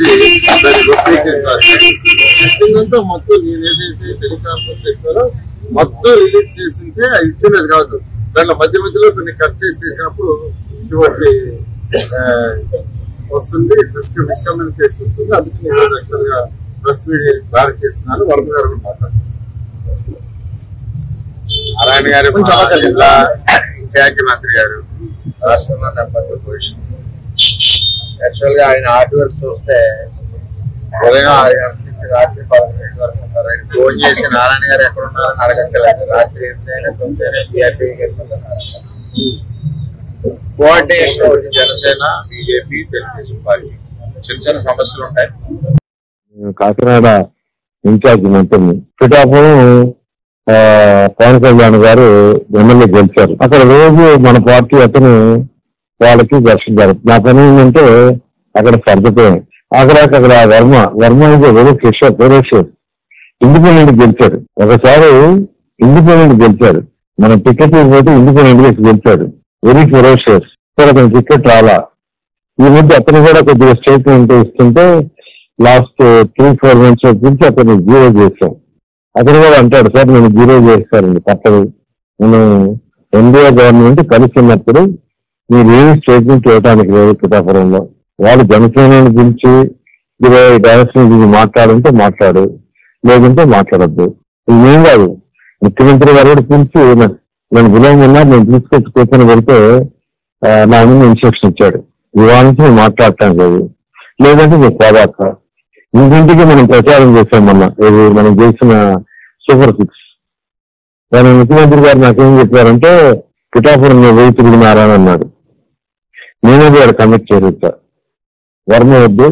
చేసి దాన్ని టెస్టింగ్ అంతా మొత్తం నేను ఏదైతే టెలికాన్ఫరెన్స్ చెప్పారో మొత్తం రిలీజ్ చేసింటే ఇచ్చినది కాదు, దాంట్లో మధ్య మధ్యలో కొన్ని కట్ చేసి చేసినప్పుడు ఇటువంటి వస్తుంది, మిస్కమ్యూనికేషన్ వస్తుంది. అందుకే నేను యాక్చువల్ గా ప్రెస్ మీడియా ద్వారా చేస్తున్నాను. వర్మ గారు కూడా మాట్లాడుతున్నారు. నారాయణ గారు జిల్లా ఇన్ఛార్జ్ మంత్రి గారు, రాష్ట్రంలో నెంబర్ 2 పొజిషన్. యాక్చువల్ గా ఆయన హార్డ్ వర్క్ చూస్తే ఉదయం 6 గంటల నుంచి రాత్రి 11 వరకు ఉంటారు. ఆయన ఫోన్ చేసి నారాయణ గారు ఎక్కడ ఉన్నారని అడగట్లేదు. రాత్రి 8 సిఆర్టీకి వెళ్తున్నారు. కోఆర్డినేషన్ వచ్చి జనసేన, బీజేపీ, తెలుగుదేశం పార్టీ చిన్న చిన్న సమస్యలు ఉంటాయి. కాకినాడ ఇన్ఛార్జ్ మంత్రిని పిఠాపురం పవన్ కళ్యాణ్ గారు ఎమ్మెల్యే గెలిచారు. అక్కడ రోజు మన పార్టీ అతను వాళ్ళకి ఘర్షణ జరుగుతుంది. నా పని ఏంటంటే అక్కడ సర్దుపోయాను. అక్కడ వర్మ వెరీ ఫెరోషియస్ ఇండిపెండెంట్ గెలిచాడు. ఒకసారి ఇండిపెండెంట్ గెలిచాడు, మన టికెట్ పోతే ఇండిపెండెంట్ గా గెలిచాడు. Very ferocious. అతను టికెట్ రాలా. ఈ మధ్య అతను కూడా కొద్దిగా స్టేట్మెంట్ ఇస్తుంటే లాస్ట్ 3-4 months గురించి అతను 0 చేశాం. అతను కూడా అంటాడు, సార్ నేను 0 చేస్తానండి, తప్పదు. నేను ఎన్డీఏ గవర్నమెంట్ కలిసి ఉన్నప్పుడు మీరు ఏమి స్టేట్మెంట్ ఇవ్వడానికి లేదు. పిఠాపురంలో వాళ్ళు జనసేనని పిలిచి 20 డైరెక్షన్ గురించి మాట్లాడంటే మాట్లాడు, లేదంటే మాట్లాడద్దు. ఇదేం కాదు, ముఖ్యమంత్రి గారు కూడా పిలిచి నేను విలువ ఉన్నా నేను తీసుకొచ్చి కూర్చొని పెడితే నా ముందు ఇన్స్ట్రక్షన్ ఇచ్చాడు, ఇవాళ నుంచి నేను మాట్లాడటాను లేదు, లేదంటే నేను పోదాక. ఇంటింటికి మనం ప్రచారం చేశాం మొన్న, ఇది మనం చేసిన సూపర్ 6. దాని ముఖ్యమంత్రి గారు నాకేం చెప్పారంటే పిఠాపురం వెయ్యి తిరిగినారా అని అన్నాడు. నేనే వాడు కమిట్ చేసేస్తా, వర్మ వద్దు,